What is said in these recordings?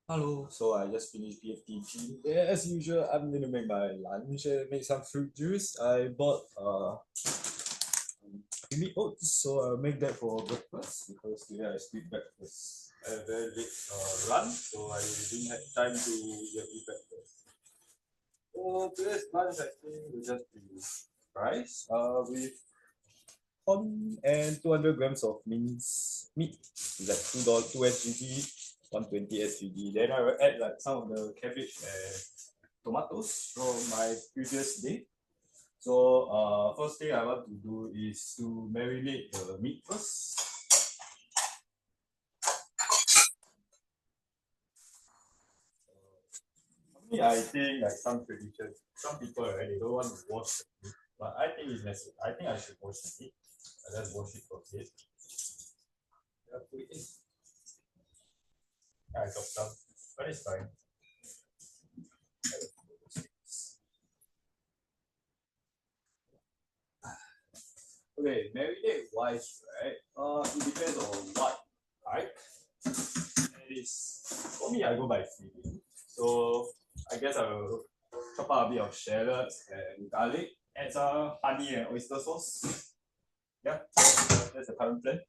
Hello, so I just finished PFTG. Yeah, as usual, I'm gonna make my lunch and make some fruit juice. I bought meat oats, so I'll make that for breakfast because today I skipped breakfast. I had a very late run, so I didn't have time to eat breakfast. So today's lunch I think will just be rice with corn and 200 grams of minced meat. It's like $2, 2 SGD, 120 SGD. Then I will add like some of the cabbage and tomatoes from my previous day. So first thing I want to do is to marinate the meat first. For me, I think like some tradition, some people right, they don't want to wash the meat, but I think it's necessary. I think I should wash the meat. I just wash it for a bit. Yeah, put it in. I got some, but it's fine. Okay, marinade wise, right? It depends on what I like. It is for me. I go by feeling. So I guess I will chop out a bit of shallots and garlic, add some honey and oyster sauce. Yeah, that's the current plan.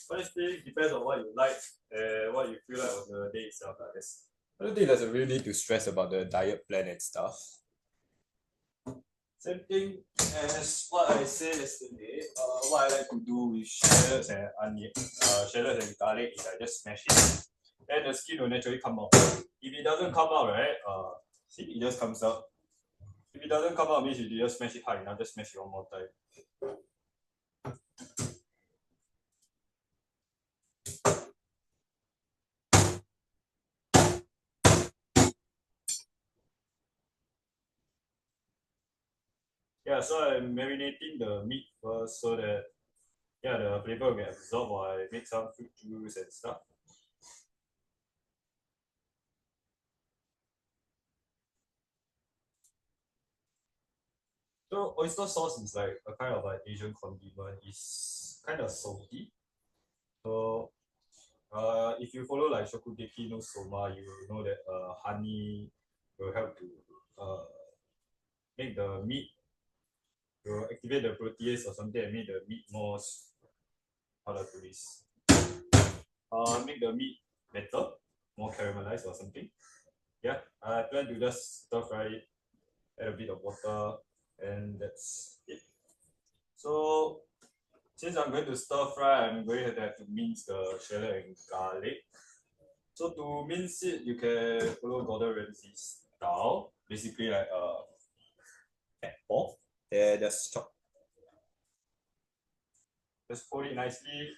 Honestly, depends on what you like and what you feel like on the day itself, I guess. I don't think there's a real need to stress about the diet plan and stuff. Same thing as what I said yesterday. What I like to do with shallots and onion, shallots and garlic is I just smash it. Then the skin will naturally come out. If it doesn't come out, right? See, it just comes out. If it doesn't come out, means you just smash it hard enough. Just smash it one more time. Yeah, so I'm marinating the meat first so that yeah the flavor will get absorbed while I make some fruit juice and stuff. So oyster sauce is like a kind of an Asian condiment. It's kind of salty. So if you follow like Shokugeki no Soma, you will know that honey will help to uh, make the meat, will activate the protease or something and make the meat more, how to do this, make the meat better, more caramelized or something. Yeah, I plan to just stir fry it, add a bit of water, and that's it. So since I'm going to stir fry, I'm going to have to mince the shallot and garlic. So to mince it, you can follow Gordon Ramsay's style. Basically, like apple. Then just chop, just fold it nicely.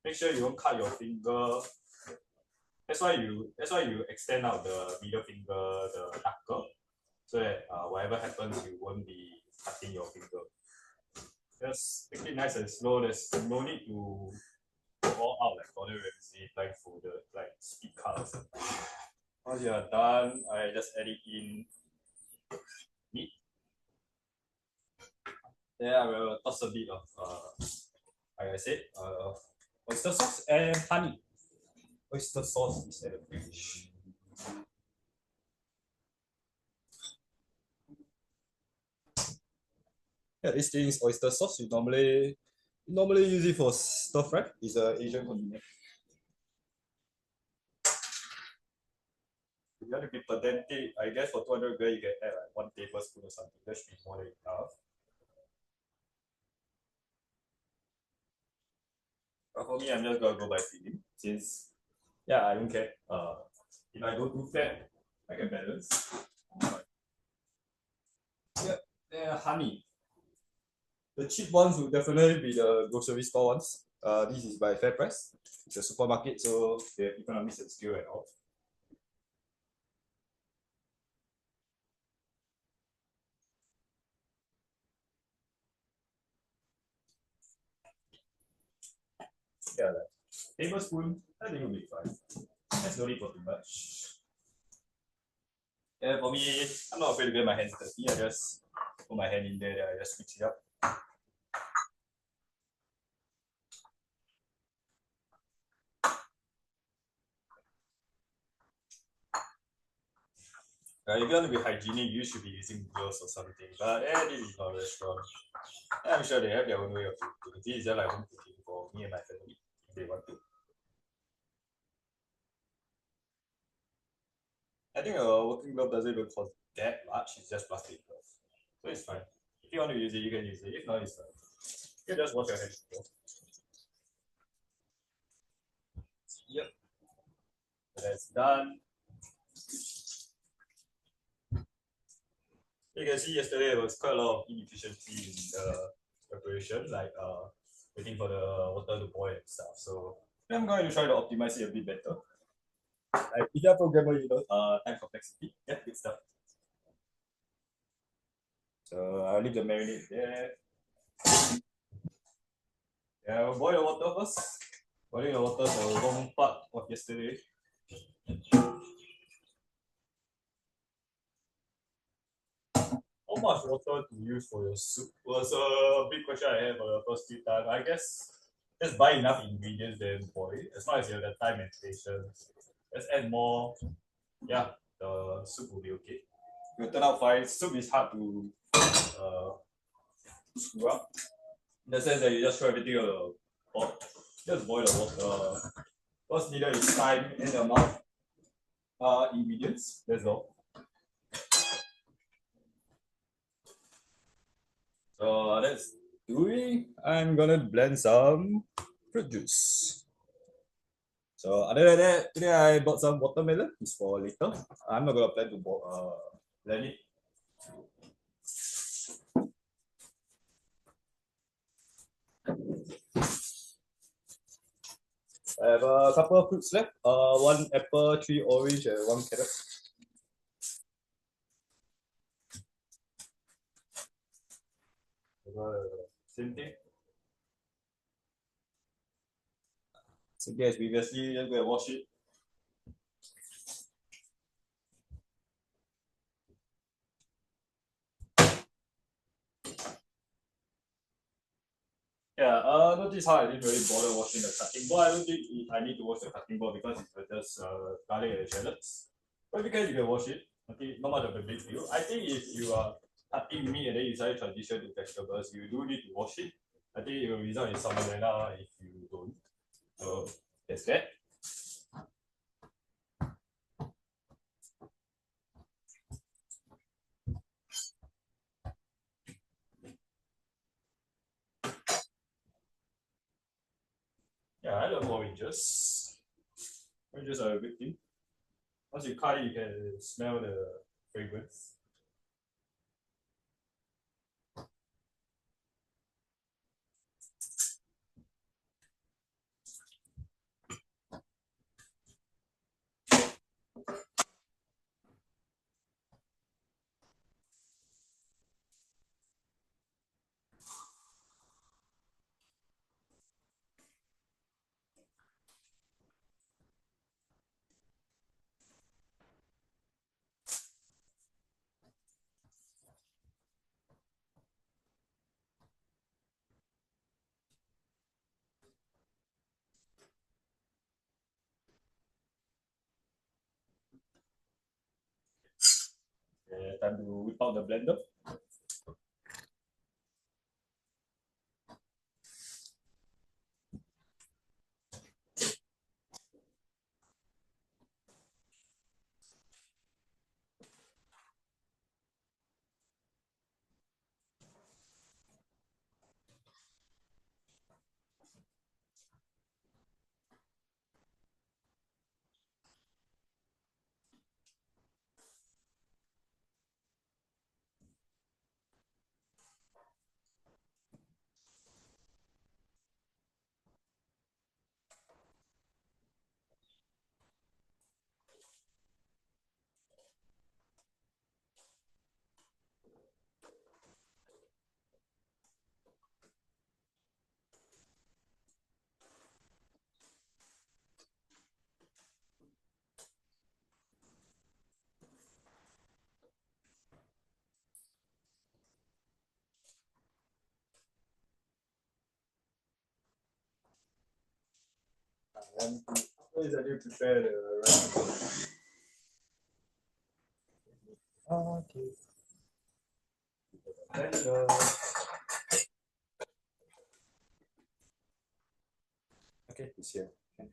Make sure you don't cut your finger. That's why you extend out the middle finger, the knuckle, so that whatever happens, you won't be cutting your finger. Just take it nice and slow. There's no need to go all out like Gordon Ramsay blindfolded, like speed cut or something. Once you are done, I just add it in meat. Then I will toss a bit of, like I said, oyster sauce and honey. Oyster sauce is at the fridge. Yeah, this thing is oyster sauce. You normally use it for stir fry. It's a Asian condiment. If you want to be pedantic, I guess for 200 grams you can add like 1 tablespoon or something. That should be more than enough. But for me, I'm just gonna go by feeling since yeah, I don't care. If I go too fat, I can balance. Yeah, honey. The cheap ones would definitely be the grocery store ones. This is by Fair Price. It's a supermarket, so they have economics and scale and all. Yeah, like tablespoon, I think it'll be fine. That's no need for too much. Yeah, for me, I'm not afraid to get my hands dirty. I just put my hand in there, then I just mix it up. If you want to be hygienic, you should be using gloves or something. But this is not a restaurant. I'm sure they have their own way of cooking. This is just like home cooking for me and my family if they want to. I think a working glove doesn't even cost that much. It's just plastic glove, so it's fine. If you want to use it, you can use it. If not, it's fine. You can just wash your hands. Yep, that's done. You can see yesterday there was quite a lot of inefficiency in the preparation, like waiting for the water to boil and stuff. So I'm going to try to optimize it a bit better. Like if you're a programmer, you know time complexity. Yeah, good stuff. So I'll leave the marinade there. Yeah, I'll boil the water first. Boiling the water is the wrong part of yesterday. How much water to use for your soup was a big question I had for the first few times. I guess just buy enough ingredients then boil. As long as you have the time and patience. Just add more. Yeah, the soup will be okay. It will turn out fine. Soup is hard to uh, screw up. In the sense that you just throw everything on the pot. Just boil the water. What's needed is time and the amount ingredients. That's all. So that's doing. I'm gonna blend some fruit juice. So other than that, today I bought some watermelon. It's for later. I'm not gonna plan to blend it. I have a couple of fruits left. One apple, three orange, and one carrot. Same thing. Same thing as previously. Just go and wash it. Yeah, notice how I didn't really bother washing the cutting board. I don't think I need to wash the cutting board because it's just garlic and shallots. But because you can wash it, okay, not much of a big deal. I think if you are cutting meat and then you decide to transition to vegetables, you do need to wash it. I think it will result in salmonella if you don't. So that's that. Yeah, I love oranges. Oranges are a good thing. Once you cut it, you can smell the fragrance. Yeah, time to whip out the blender. And after this, I need to prepare the rice. Okay. Blender. Okay, it's here. Okay.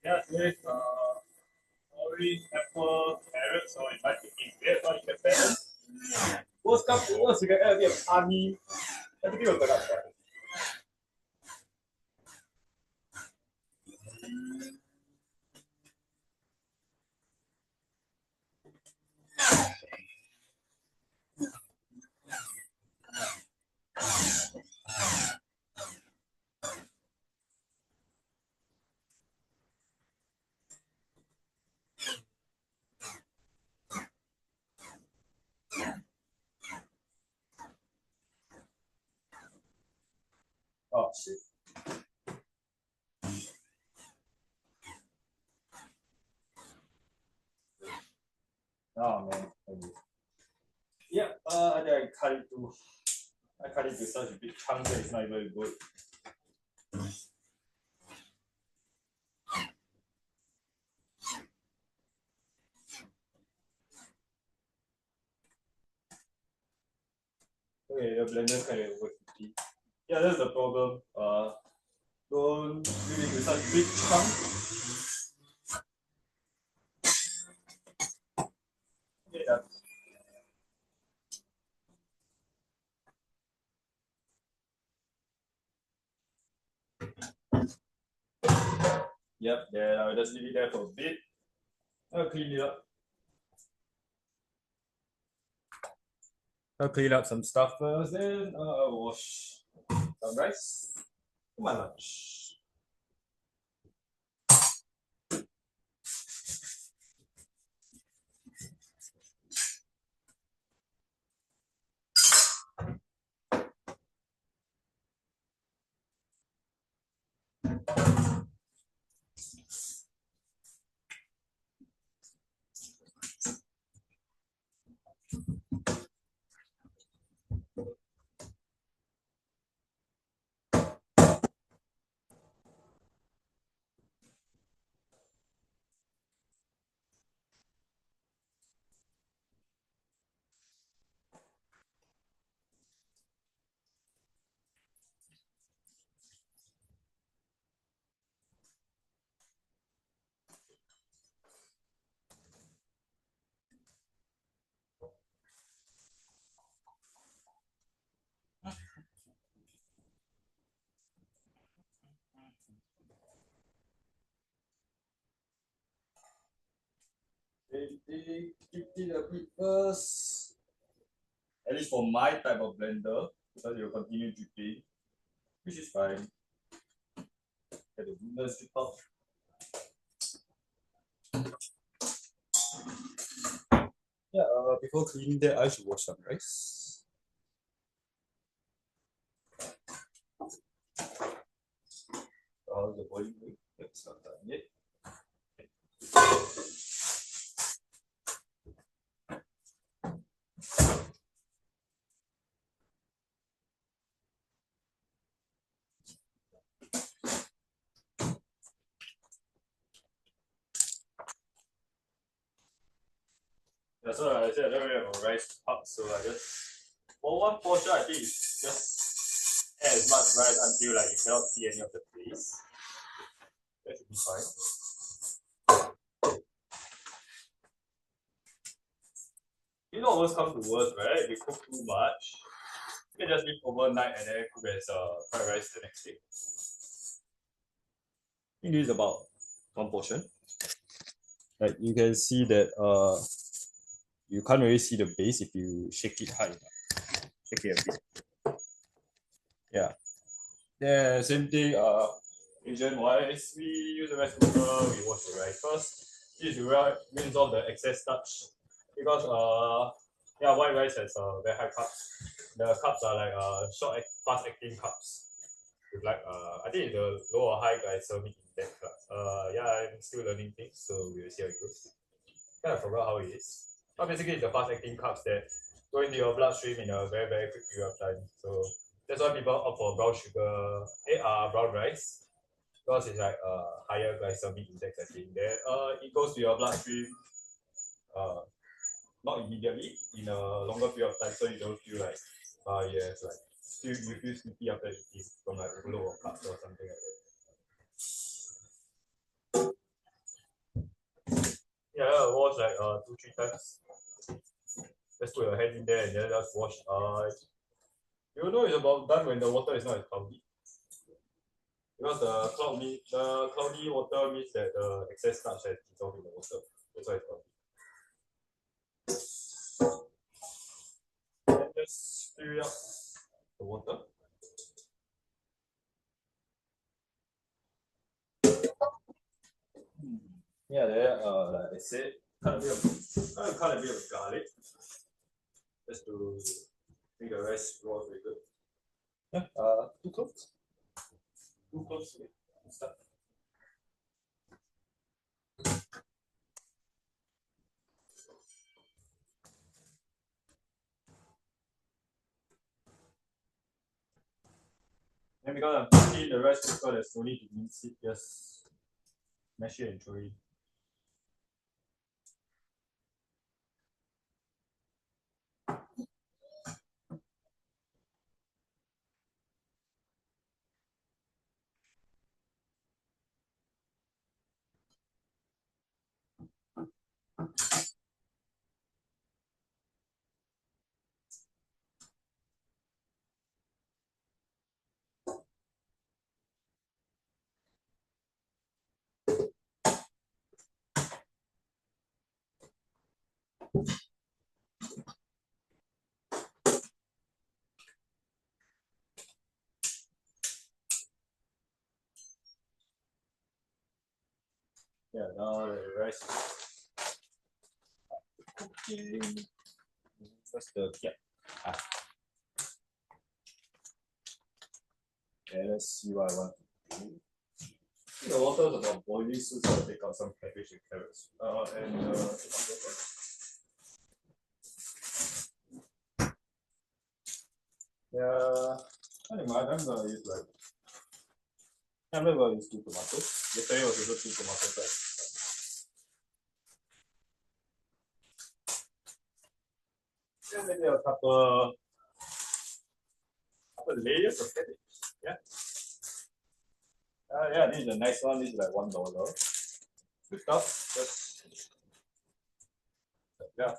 Yeah, with orange, apple, carrots, or it might be weird, or you can balance. Worst come to worst, you can add a bit of honey. Everything will turn out fine. Oh shit. Oh man. Okay. Yeah, I think I cut it to such a big chunk that it's not even good. Okay, the blender kind of over 50. Yeah, that's the problem. Don't do it with such big chunk. Yeah. Yep, then I'll just leave it there for a bit. I'll clean it up. I'll clean up some stuff first, then I'll wash some rice for my lunch. Dip it a bit first. At least for my type of blender, because it will continue dripping, which is fine. Get the goodness drip out. Yeah, before cleaning that, I should wash some rice. How's the boiling going? It's not done yet. Yeah, so I said I don't really have a rice pot, so I just for one portion I think it's just add as much rice until like you cannot see any of the taste. That should be fine. You know, worst comes to worst, right? They cook too much. You can just leave overnight and then cook as fried rice the next day. I think this is about one portion. Like you can see that you can't really see the base if you shake it high enough. Shake it a bit. Yeah. Yeah, same thing. Asian wise, we use the rice cooker, we wash the rice first. This is rinse off the excess starch because yeah, white rice has very high carbs. The carbs are like fast acting carbs. With like I think it's a low or high glycemic index. Yeah, I'm still learning things, so we'll see how it goes. Kind of forgot how it is. But basically, it's the fast acting carbs that go into your bloodstream in a very very quick period of time. So that's why people opt for brown sugar, brown rice, because it's like higher glycemic index. I think that it goes to your bloodstream uh not immediately in a longer period of time, so you don't feel like yes like you feel sleepy after eating from like overload of carbs or something like that. Yeah, wash like 2-3 times. Just put your hand in there and then just wash. You know it's about done when the water is not as cloudy. Because the cloudy water means that the excess starch has dissolved in the water. That's why it's cloudy. And just fill up the water. Yeah, there like I said, cut a bit of garlic just to make the rice raw very good. Yeah, two cloves. Two cloves, okay. Start. And because I'm putting the rice cooker, there's no need to mince it, just mash it and throw it. Yeah, now the rice is cooking. What's the yeah? Okay, let's see what I want to do. The water is about boiling, so I'll take out some cabbage and carrots. And yeah, I think I'm gonna use like I'm not gonna use 2 tomatoes. Yesterday was also 2 tomatoes. Right? Yeah, maybe a couple layers of cabbage. Yeah. Yeah, this is a nice one. This is like $1. Good stuff. Just yeah.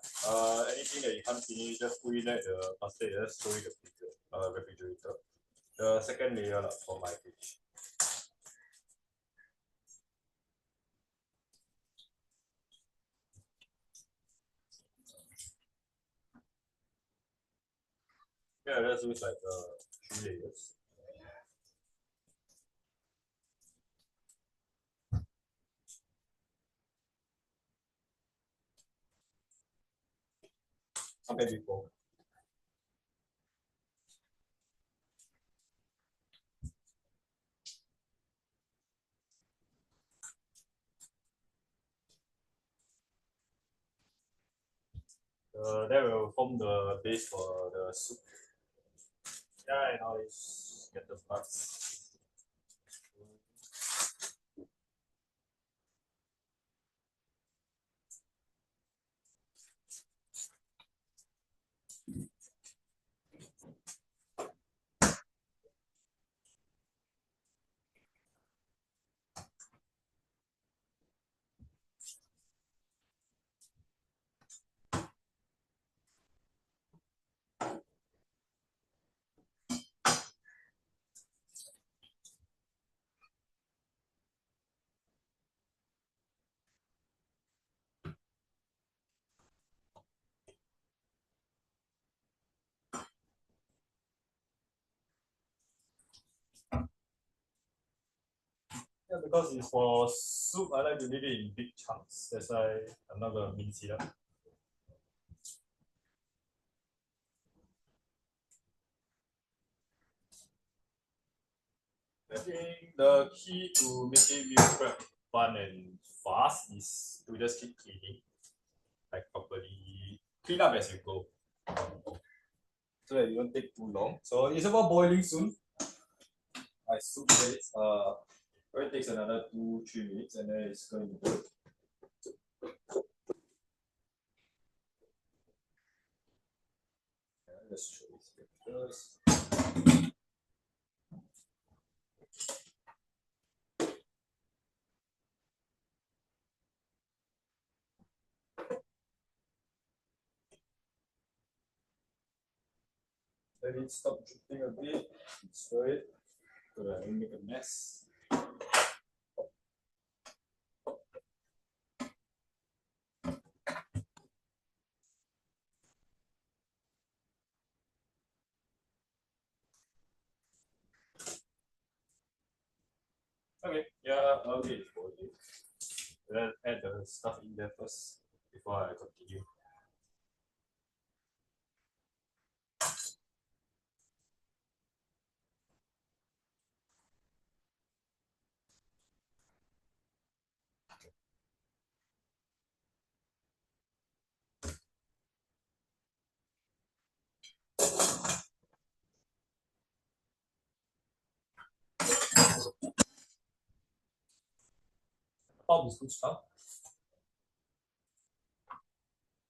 Anything that you can't finish, just put it at the basket. Just throw it in the refrigerator. The second layer for my fish. Yeah, that's looks like 3 layers. Okay, before. That will form the base for the soup. Yeah, and now it's get the parts. because it's for soup, I like to leave it in big chunks. That's why I'm not gonna mince it up. I think the key to making meal prep fun and fast is to just keep cleaning, like properly clean up as you go, so that it won't take too long. So it's about boiling soon. I soup that it takes another 2-3 minutes, and then it's going to boil. Let's show this pictures. Let it stop dripping a bit. Stir it so that I don't make a mess. Okay, yeah, okay, it's boiling. Let's add the stuff in there first before I continue. Pulp is good stuff.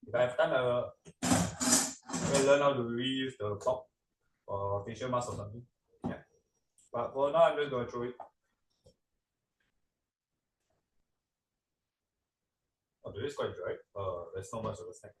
If I have time, I will learn how to reuse the pulp for facial mask or something. Yeah. But for now, I'm just going to throw it. Oh, this is quite dry. There's not much of a snack.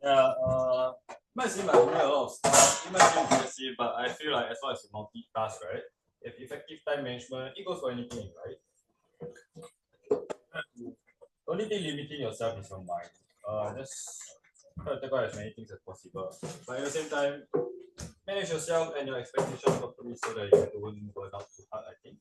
Yeah, might seem like doing a lot of stuff. It might seem impressive, but I feel like as long as you multitask, right? If effective time management, it goes for anything, right? The only thing limiting yourself is your mind. Just try to take out as many things as possible. But at the same time, manage yourself and your expectations properly so that you don't burn out too hard, I think.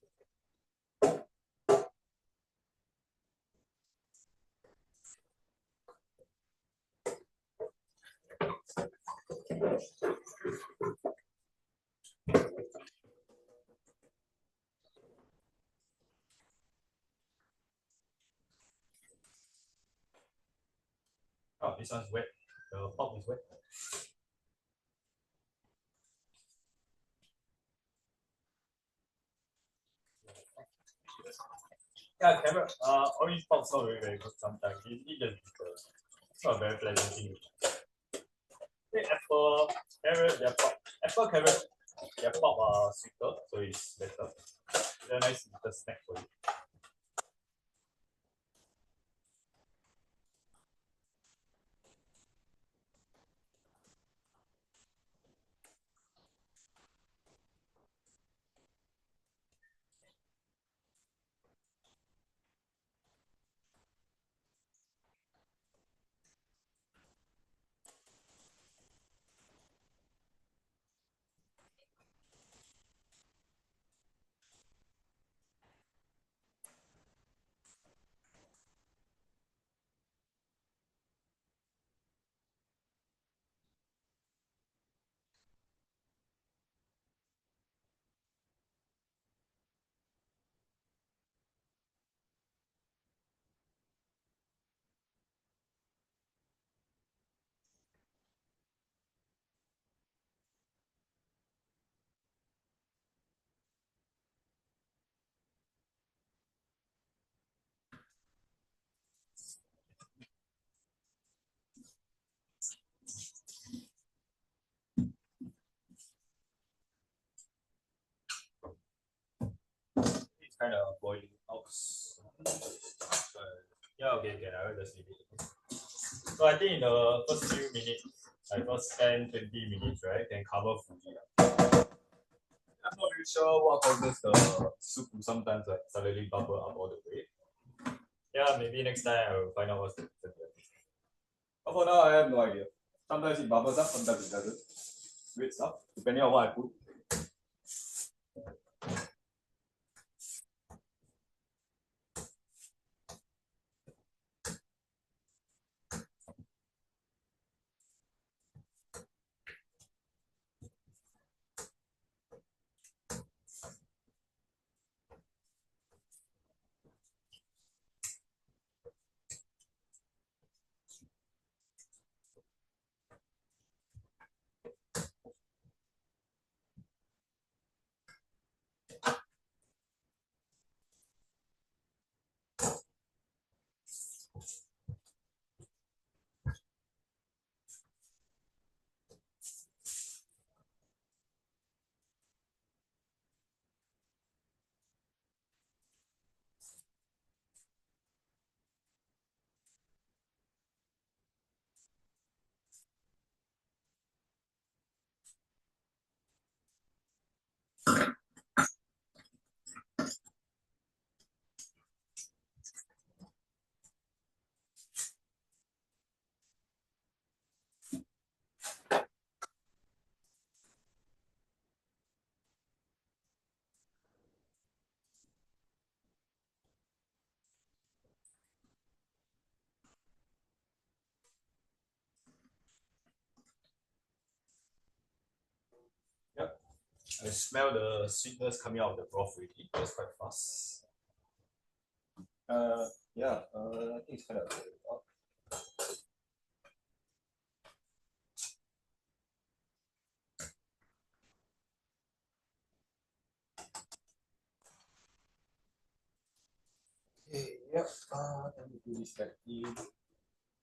Oh, this one's wet. The pulp is wet. Yeah, carrot. Orange pulp's not very good sometimes. It just it's not a very pleasant thing. Okay, apple, carrot, their pulp. Apple, carrot, their pulp are sweeter, so it's better. They're a nice little snack for you. kind of boiling out. Yeah, okay, I will just leave it. So I think in the first few minutes, like first 10-20 minutes, right, can cover fully. I'm not really sure what causes the soup to sometimes like suddenly bubble up all the way. Yeah, maybe next time I will find out what's the reason. But for now, I have no idea. Sometimes it bubbles up, sometimes it doesn't. Weird stuff, depending on what I put. Yep. I smell the sweetness coming out of the broth already. That's quite fast. I think it's kind of okay, yep. Let me do this back in.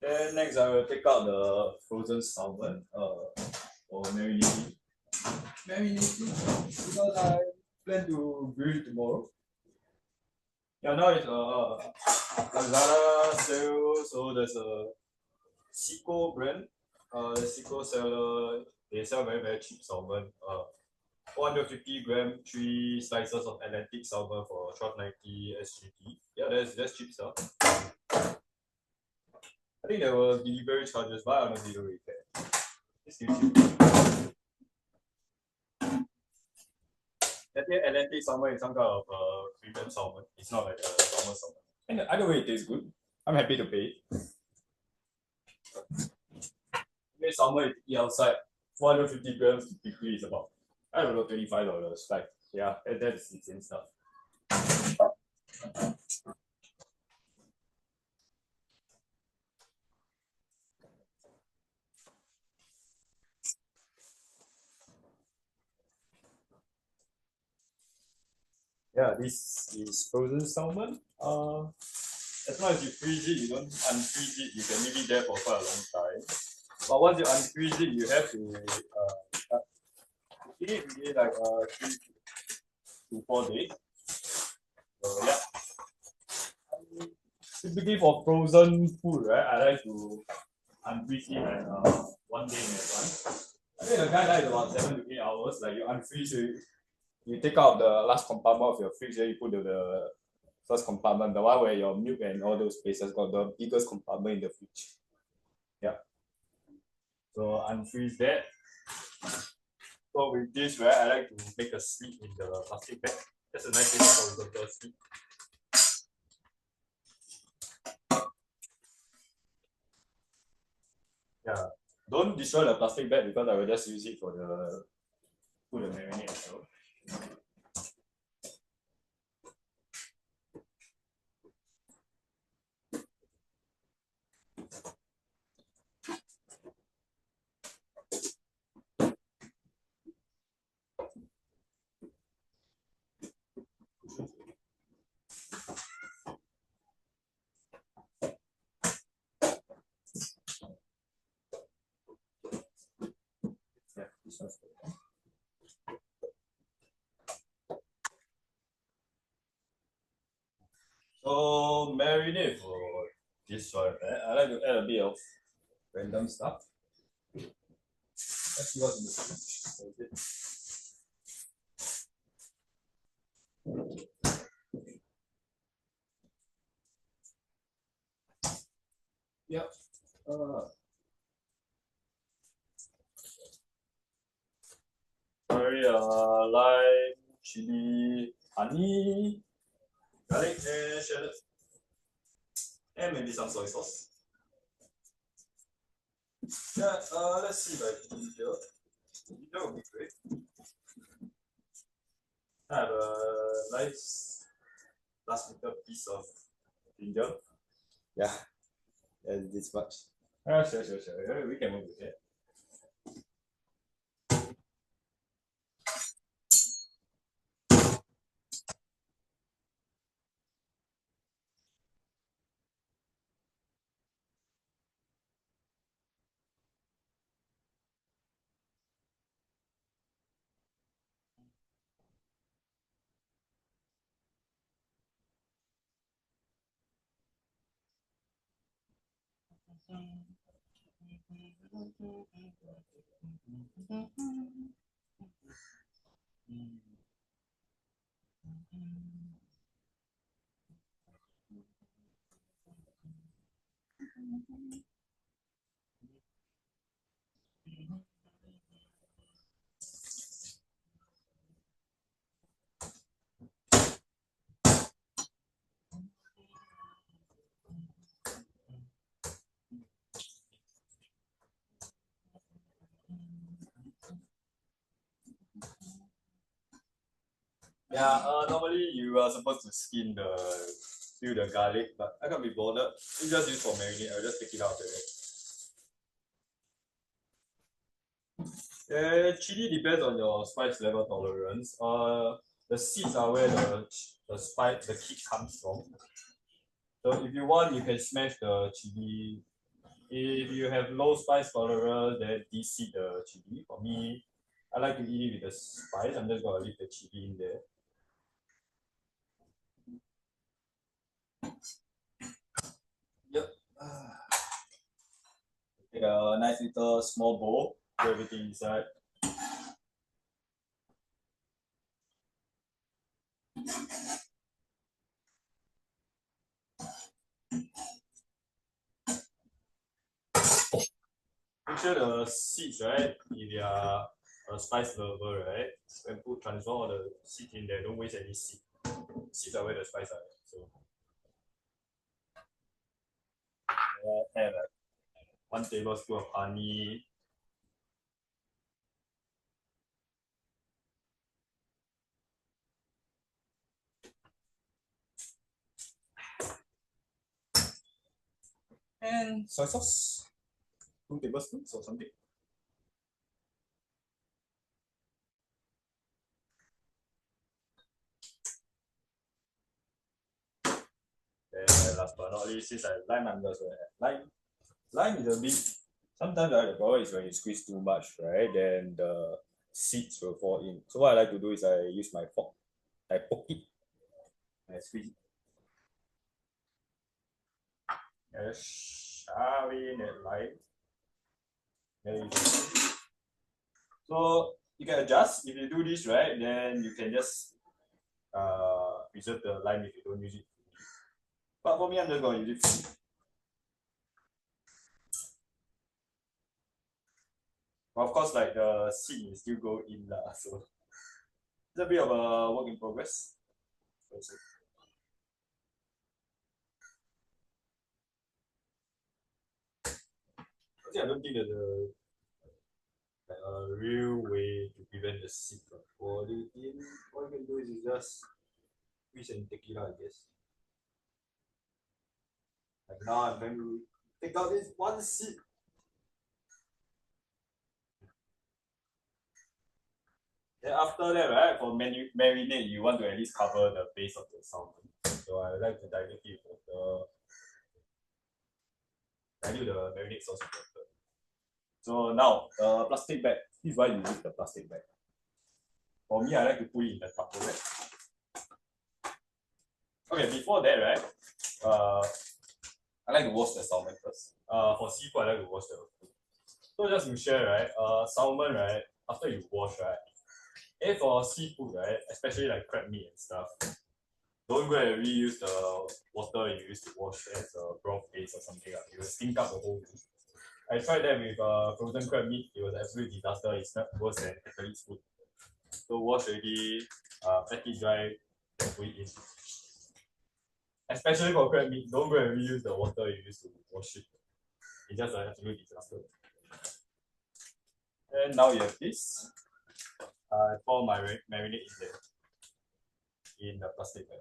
Then next I will take out the frozen salmon for marinating. Because I plan to grill it tomorrow. Yeah, now it's Lazada sale, so there's a Seco brand. The Seco seller, they sell very, very cheap salmon. 450 gram, 3 slices of Atlantic salmon for 12.90 SGD. Yeah, that's cheap stuff. I think there were delivery charges, but I don't know delivery care. It's still cheap. I think Atlantic salmon is some kind of premium salmon. It's not like a normal salmon. And either way, it tastes good. I'm happy to pay. Maybe salmon you eat outside, 450 grams typically is about, I don't know, $25. Like, yeah, that's insane stuff. Yeah, this is frozen salmon. As long as you freeze it, you don't unfreeze it, you can leave it there for quite a long time. But once you unfreeze it, you have to eat it within like 3 to 4 days. So yeah. Typically for frozen food, right, I like to unfreeze it like 1 day in advance. I think the guideline is about 7 to 8 hours. Like you unfreeze it, you take out the last compartment of your fridge, then you put the first compartment, the one where your milk and all those places got the biggest compartment in the fridge. Yeah. So unfreeze that. So with this, right, I like to make a slit in the plastic bag. That's a nice little horizontal slit. Yeah. Don't destroy the plastic bag because I will just use it for the food and marinade as well. Yeah, this one's good. So marinade for this one, right? I like to add a bit of random stuff. Let's see what's in the fridge. Yep. Sorry, lime, chili, honey, garlic, and shallot, and maybe some soy sauce. Yeah, let's see if I can here. That would be great. I have a nice last little piece of ginger. Yeah, and this much. Sure. Yeah, we can move with it. Yeah, normally you are supposed to peel the garlic, but I can't be bothered. You just use for marinade. I'll just take it out of there. Chili depends on your spice level tolerance. The seeds are where the kick comes from. So if you want, you can smash the chili. If you have low spice tolerance, then de-seed the chili. For me, I like to eat it with the spice. I'm just gonna leave the chili in there. Yep. Take a nice little small bowl, put everything inside. Make sure the seeds, right? If you are a spice lover, right? When transfer all the seed in there, don't waste any seed. Seeds are where the spice are. So add like 1 tablespoon of honey. And soy sauce. 2 tablespoons or something. And last but not least, since I lime, I'm just going to add lime. Lime is a bit. Sometimes the problem is when you squeeze too much, right? Then the seeds will fall in. So what I like to do is I use my fork. I poke it. I squeeze it. Shove in that lime. There you go. So you can adjust. If you do this right, then you can just preserve the lime if you don't use it. But for me, I'm just going to use it. But of course, like the seed will still go in lah. So it's a bit of a work in progress. I don't think there's a real way to prevent the seed from falling in. All you can do is just squeeze and take it out, I guess. Like now I'm going to take out this one seed. Then after that, right, for marinade, you want to at least cover the base of the salmon. So I like to dilute it with dilute the marinade sauce with water. So now, plastic bag. This is why you use the plastic bag. For me, I like to put it in the Tupperware. Okay, before that, right? I like to wash the salmon first. For seafood, I like to wash the food. So just to share, right? Salmon, right? After you wash, right? And for seafood, right? Especially like crab meat and stuff, don't go and reuse the water you used to wash as a broth base or something. It will stink up the whole thing. I tried that with frozen crab meat. It was an absolute disaster. It's not worse than athlete's food. So wash already, let it dry, then put it in. Especially for crab meat, don't go and reuse the water you used to wash it. It's just an absolute disaster. And now you have this. I pour my marinade in there, in the plastic bag.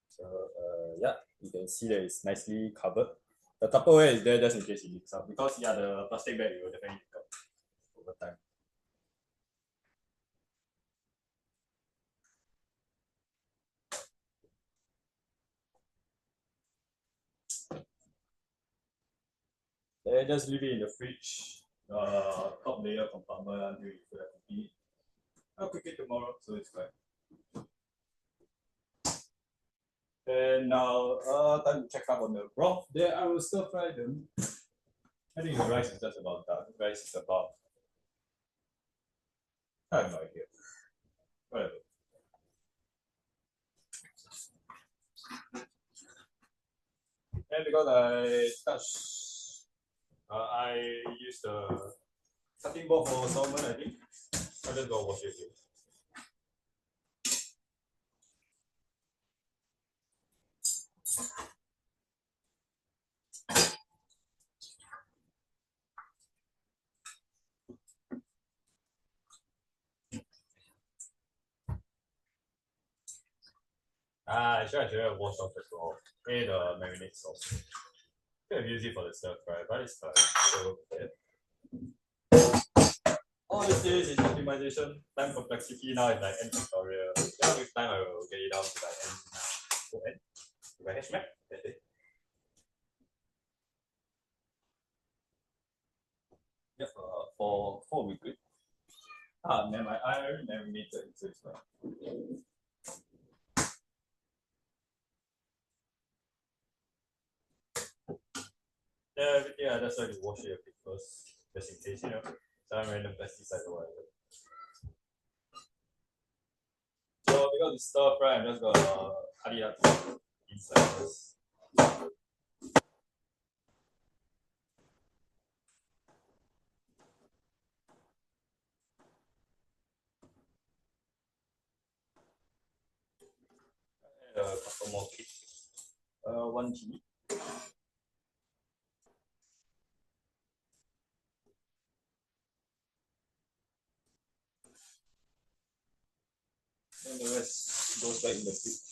So yeah, you can see that it's nicely covered. The Tupperware is there just in case it leaks out because yeah, the plastic bag will definitely leak out over time. Then just leave it in the fridge, top layer compartment until you feel like cooking it. I'll cook it tomorrow, so it's fine. And now, time to check up on the broth. There, I will stir fry them. I think the rice is just about done. The rice is about, I have no idea. Whatever. And because I used the cutting board for salmon, I think. I just go wash it again. I should have washed off the broth. And the marinade sauce. I could have used it for the stir fry, but it's fine. So bad. All this is optimization. Time complexity now is like end tutorial. Then with time I will get it down to like logN. With my hash map. That's it. Yeah, for 4 will be good. Never mind. I already marinated it, so it's fine. Yeah, everything I just like to wash it a bit first, just in case, some random pesticide or whatever. So because it's stir fry, I'm just gonna cut it up inside first. Add a couple more cake. 1 tea. And the rest goes back in the fridge.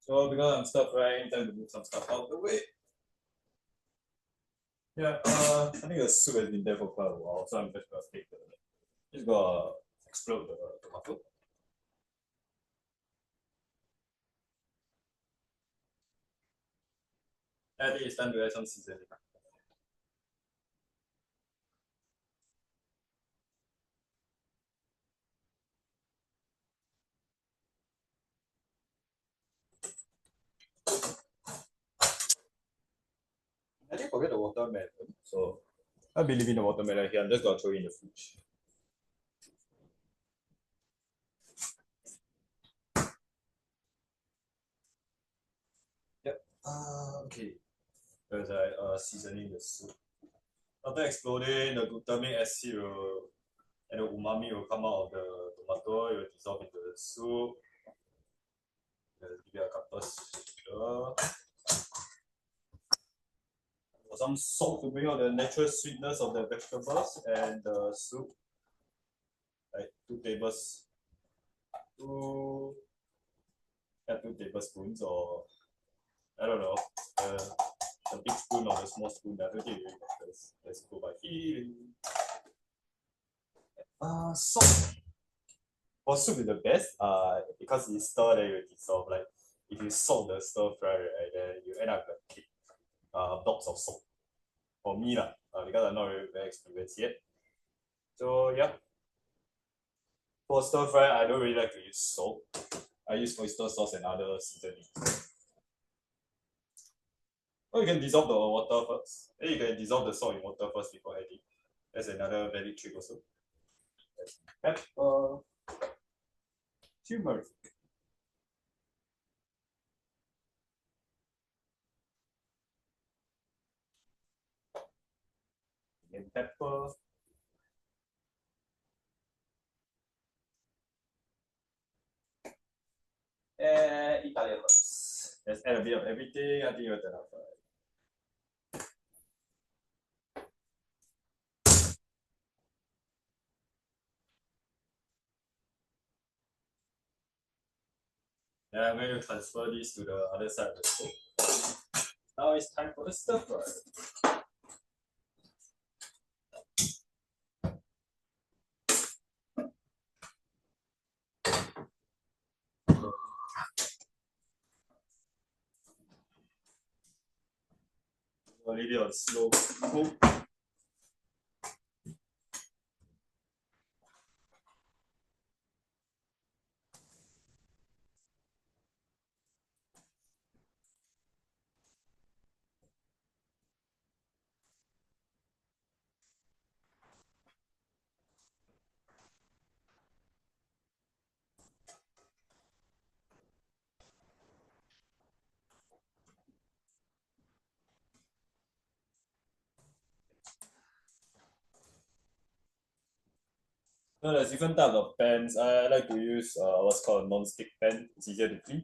So because I'm stir frying, time to move some stuff out of the way. Yeah, I think the soup has been there for quite a while, so I'm just gonna explode the tomato. I think it's time to add some seasoning. I didn't forget the watermelon, so I'll be leaving the watermelon here. I'm just gonna throw it in the fridge. Yep. Okay. There's seasoning the soup. After exploding, the glutamic acid and the umami will come out of the tomato. It will dissolve into the soup. Let's give it a couple stir. Some salt to bring out the natural sweetness of the vegetables and the soup. Like 2 tablespoons, or I don't know, the big spoon or the small spoon. I don't think it really matters. Let's go by feeling. Salt. for soup is the best. Because you stir then you dissolve. Like if you salt the stir fry, right, then you end up with thick blocks of salt. For me lah, because I'm not very experienced yet. So yeah. For stir fry, I don't really like to use salt. I use oyster sauce and other seasonings. Or you can dissolve the water first. Then you can dissolve the salt in water first before adding. That's another valid trick also. Pepper, turmeric. And pepper. And Italian herbs. Just add a bit of everything. I think you'll turn out fine. Then I'm going to transfer this to the other side of the stove. Now it's time for the stir fry. I'll leave it on slow cook. Now there's different types of pans. I like to use what's called a non-stick pan. It's easier to clean.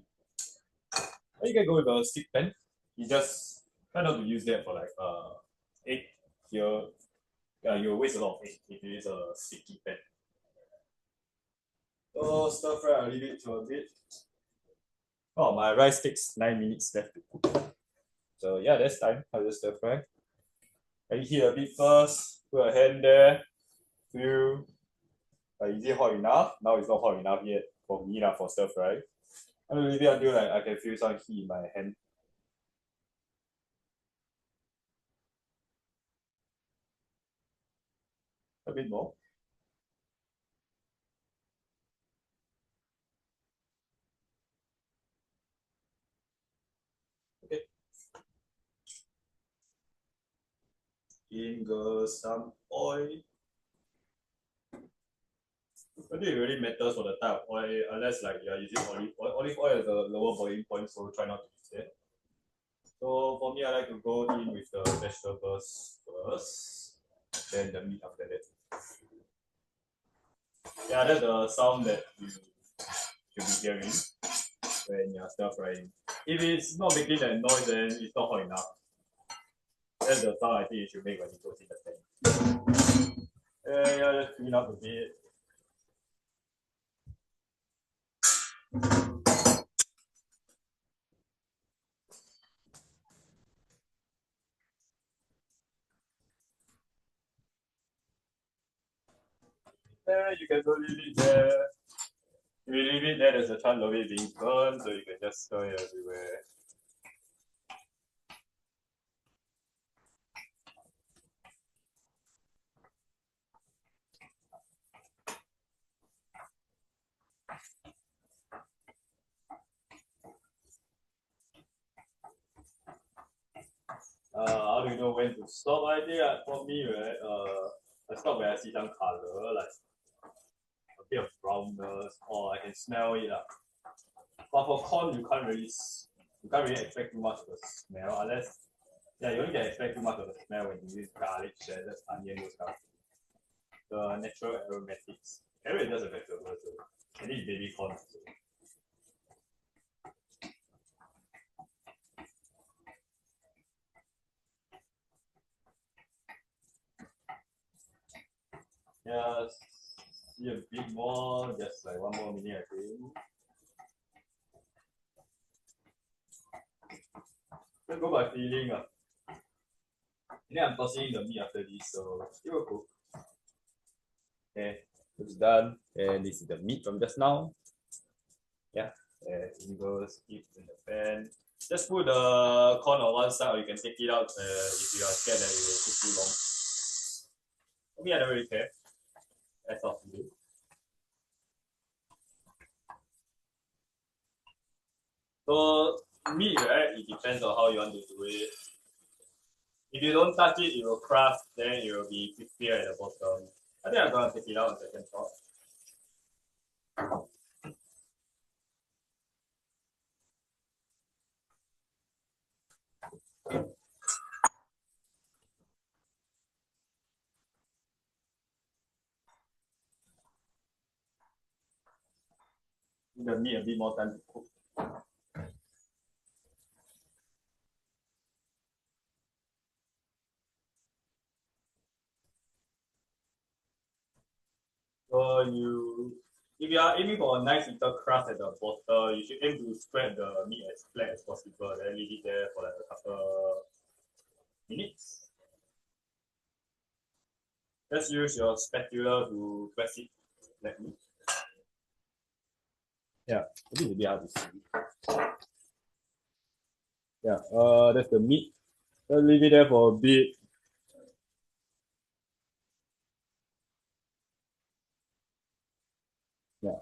Or you can go with a stick pan. You just try not to use that for like egg here. You'll waste a lot of egg if you use a sticky pan. So stir fry, I'll leave it for a bit. Oh, my rice takes 9 minutes left to cook. So yeah, that's time. I'll just stir fry. I heat a bit first. Put a hand there. Feel. Is it hot enough? Now it's not hot enough yet for me for stir fry. I'm gonna leave it until like I can feel some heat in my hand. A bit more. Okay. In goes some oil. I think it really matters for the type of oil, unless like you're using olive oil. Olive oil has a lower boiling point, so try not to use that. So for me, I like to go in with the vegetables first, then the meat after that. Yeah, that's the sound that you should be hearing when you're stir frying. If it's not making that noise, then it's not hot enough. That's the sound I think you should make when you put in the pan. Yeah, just clean up a bit. You can go leave it there. If you leave it there, there's a chance of it being burned, so you can just stir it everywhere. How do you know when to stop? I think for me, right, I stop when I see some color, like a bit of brownness, or I can smell it. But for corn, you can't really expect too much of the smell, unless you only can expect too much of the smell when you use garlic, shallots, onion, those kind of things. The natural aromatics. Carrot is just a vegetable, so I need baby corn. So. Yeah, see a bit more, just like 1 more minute, I think. Let's go by feeling. I'm tossing in the meat after this, so it will cook. Okay. It's done. And this is the meat from just now. Yeah. And it goes keep in the pan. Just put the corn on one side, or you can take it out if you are scared that it will cook too long. For me, I don't really care. That's all to do. So meat, right? It depends on how you want to do it. If you don't touch it, it will craft. Then it will be crispier at the bottom. I think I'm gonna take it out in second thought. Give the meat a bit more time to cook. So if you are aiming for a nice little crust at the bottom, you should aim to spread the meat as flat as possible. Then leave it there for like a couple minutes. Just use your spatula to press it lightly. Yeah, a bit hard to see. Yeah, that's the meat. Just leave it there for a bit. Yeah,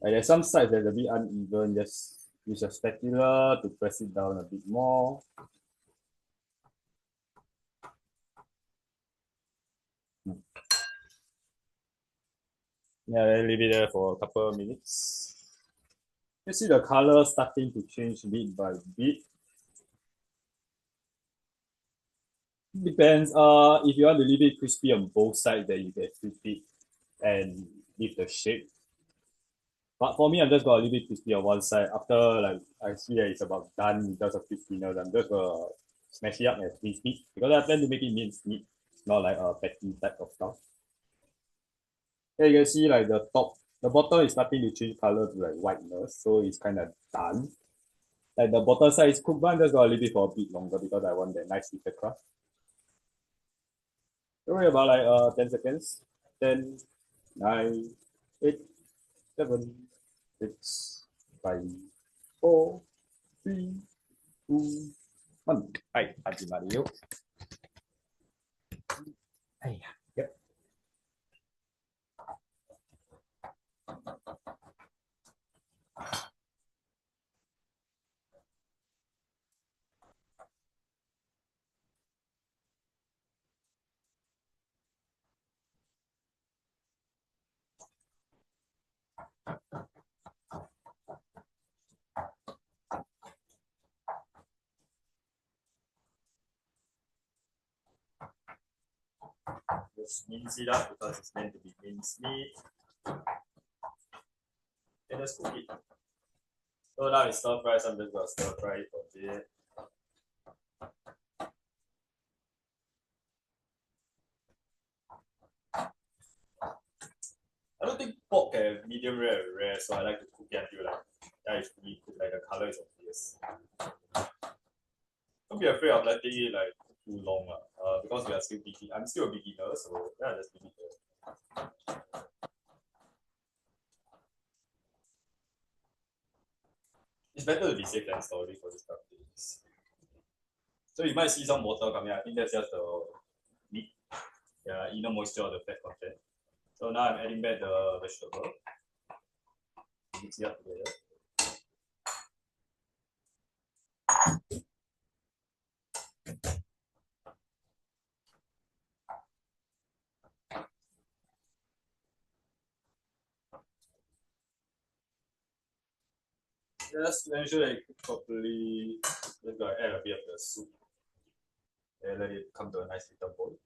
and there's some sides that's a bit uneven. Just use your spatula to press it down a bit more. Yeah, then leave it there for a couple of minutes. You see the color starting to change bit by bit. Depends. If you want to leave it crispy on both sides, then you can flip it and leave the shape. But for me, I'm just gonna leave it crispy on one side. After like I see that it's about done in terms of crispiness, I'm just gonna smash it up and twist it because I plan to make it minced meat, not like a patty type of stuff. Here you can see like the bottom is starting to change color to like whiteness, so it's kind of done. Like the bottom side is cooked, but I'm just gonna leave it for a bit longer because I want that nice little crust. Don't worry about like 10 seconds. 10, 9, 8, 7, 6, 5, 4, 3, 2, 1. はい、始まるよ。はい。Yep. Just mince it up because it's meant to be minced meat. And just cook it. So now it's stir fry, so I'm just gonna stir fry it for a bit. I don't think pork can have medium rare or rare, so I like to cook it until like that is fully cooked, like the color is obvious. Don't be afraid of letting it like too long, because we are still beginning. I'm still a beginner, so yeah, just leave it there. It's better to be safe than sorry for this kind of things. So you might see some water coming. I think that's just the meat, yeah, inner moisture of the fat content. So now I'm adding back the vegetable. Mix it up together. Just make sure that it cooks properly. Just gotta add a bit of the soup and let it come to a nice little boil.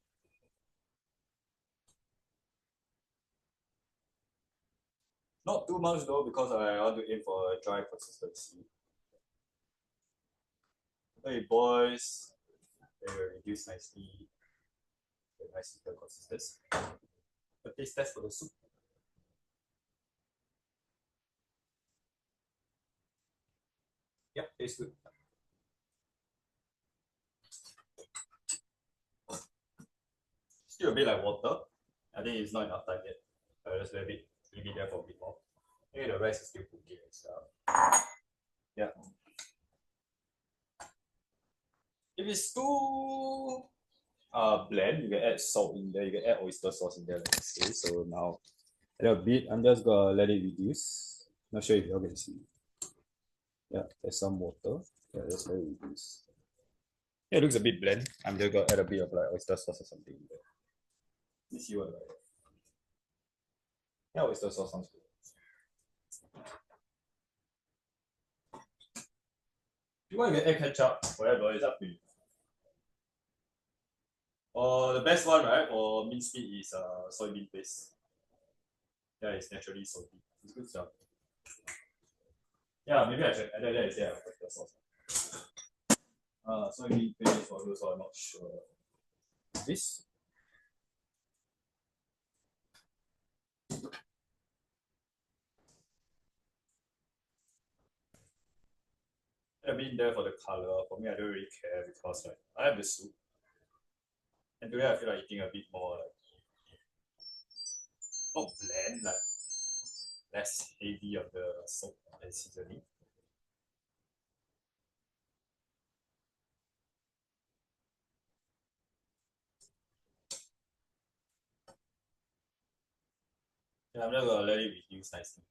Not too much though, because I want to aim for a dry consistency. When it boils, it will reduce nicely. Get nice little consistency. A taste test for the soup. Yeah, tastes good. Still a bit like water. I think it's not enough time yet. I just leave it there for a bit more. Maybe the rice is still cooking and stuff. Yeah. If it's too bland, you can add salt in there. You can add oyster sauce in there, like I say. So now, a little bit. I'm just gonna let it reduce. Not sure if you all can see. Yeah, there's some water. Yeah, that's let it reduce. Yeah, it looks a bit bland. I'm just gonna add a bit of like oyster sauce or something in there. Let's see what like. Yeah, oyster sauce sounds good. If you want, you can add ketchup, whatever. It's up to you. The best one, right, for minced meat is soybean paste. Yeah, it's naturally salty. It's good stuff. Yeah, maybe I should add that instead of oyster sauce. Soybean paste for those who are not sure. This. I mean, there for the color. For me, I don't really care because like I have the soup, and today I feel like eating a bit more like not bland, like less heavy of the soap and seasoning. Yeah, I'm just gonna let it reduce nicely.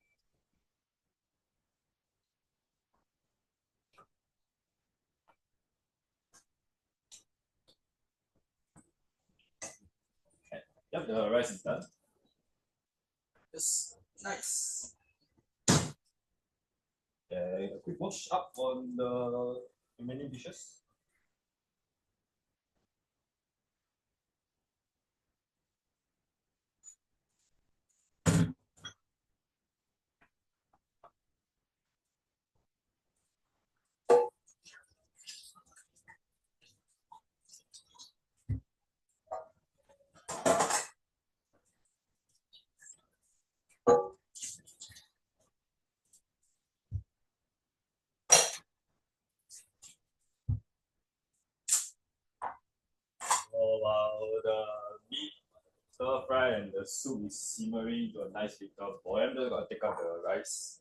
Okay. Yep, the rice is done. Just nice. Okay, a quick wash up on the remaining dishes. While the meat stir fry and the soup is simmering to a nice little boil, I'm just gonna take out the rice.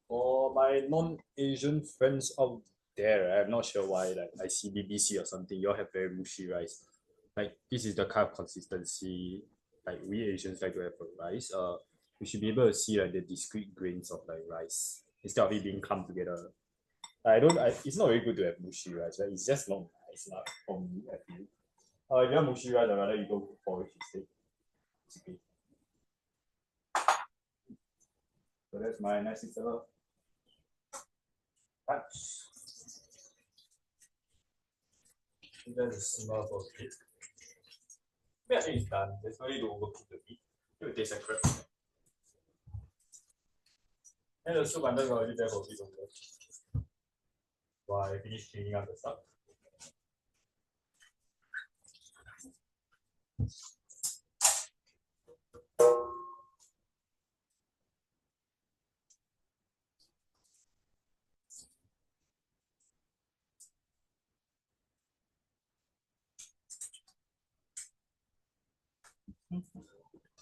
For my non-Asian friends out there, I'm not sure why, like I see BBC or something, you all have very mushy rice. Like this is the kind of consistency like we Asians like to have for rice. We should be able to see like the discrete grains of like rice instead of it being clumped together. It's not very good to have mushy rice, right? It's just not nice lah for me, I feel. If you have mushy rice, I'd rather you go for porridge instead. Basically. So that's my nice little touch. Then the simmer for a bit. Yeah, I think it's done. There's no need to overcook the meat. It will taste like crap. And the soup I'm just gonna leave there for a bit longer. While I finish cleaning up the stuff.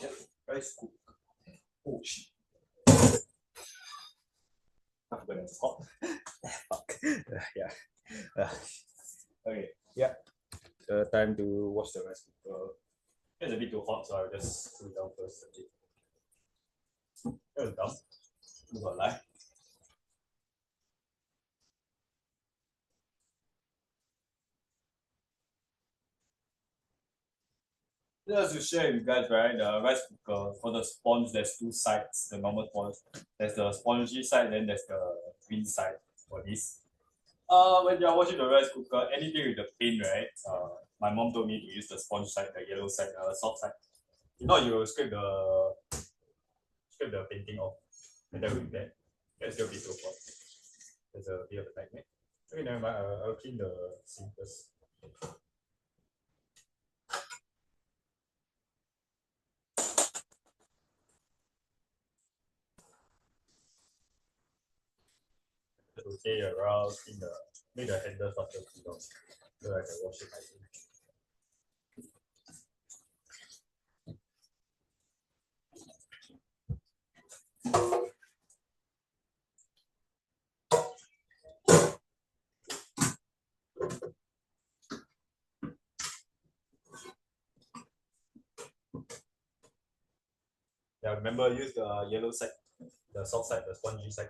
Yeah, rice cook. Oh shit. But it's hot. Fuck. Yeah. Okay. Yeah. Time to wash the rice cooker. It's a bit too hot, so I'll just cool it down first. Okay. That was dumb. move on line. Just to share with you guys, right? The rice cooker for the sponge, there's two sides. The normal sponge, there's the spongy side, then there's the green side for this. When you're watching the rice cooker, anything with the paint, right? My mom told me to use the sponge side, the yellow side, the soft side. If not, you will scrape the painting off, and that will be bad. That's your bit of what. There's a bit of a nightmare. Okay, never mind. I'll clean the sink first. Rotate around, clean the make the handle faster clean off, so I can wash it nicely. Yeah, remember use the yellow side, the soft side, the spongy side.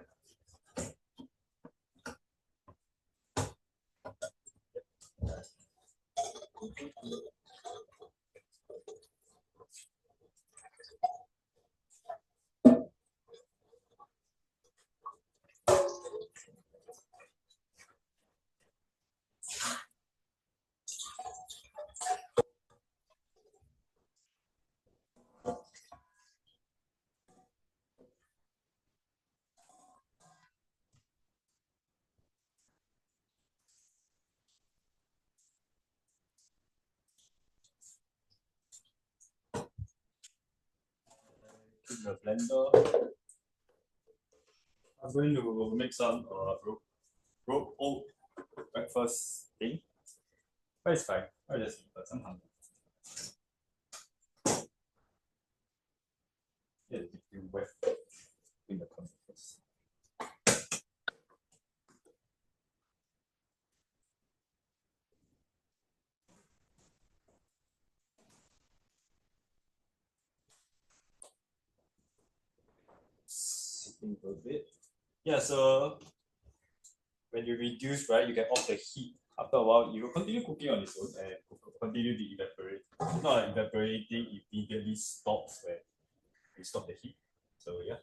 Clean the blender. I'm going to make some rope oat breakfast thing. But it's fine. I just eat but somehow. Yeah, it's too wet in the container first. Sipping for a bit. Yeah, so when you reduce, right, you can off the heat. After a while, you will continue cooking on its own and continue to evaporate. It's not like evaporating immediately stops when you stop the heat. So yeah.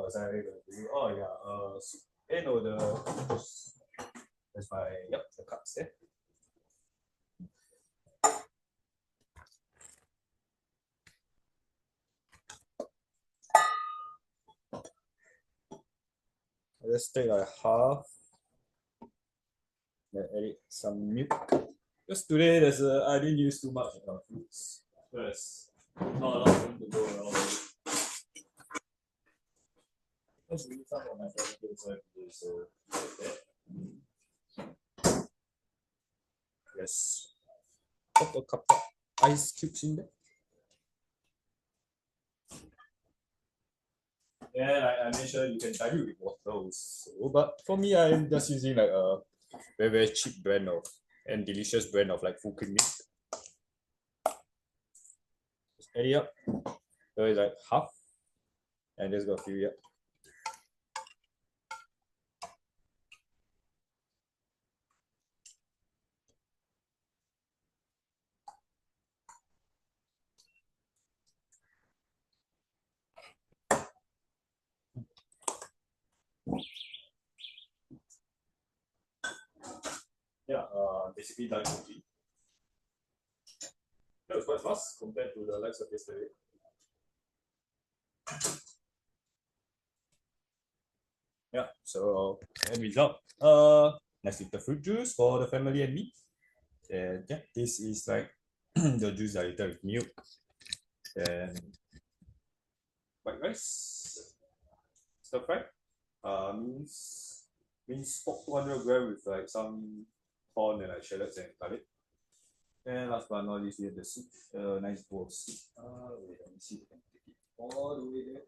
Sorry, oh yeah, soup. No, that's my the cups there. Let's take like half. Then add some milk. Because today I didn't use too much fruits. There's not a lot of room to go around. Let's read some of my favorite today, so like that. Yes. Put a couple ice cubes in there. Yeah, I made sure you can dilute with water also. But for me, I'm just using like a very, very cheap brand of and delicious brand of like full cream milk. Just add it up. So it's like half. And just go fill it up. Yeah, basically done cooking. That was quite fast compared to the likes of yesterday. Yeah, so end result. Let's eat the fruit juice for the family and me. And yeah, this is like the juice diluted with milk. And white rice, stir fry. Means pork 200 grams with like some corn and like shallots and garlic. And last but not least, we have the soup. Nice bowl of soup. Wait, let me see if I can take it all the way there.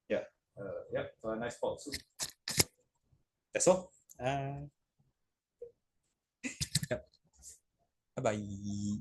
Yeah, yeah, a nice pot of soup. That's all. Yeah. Bye bye.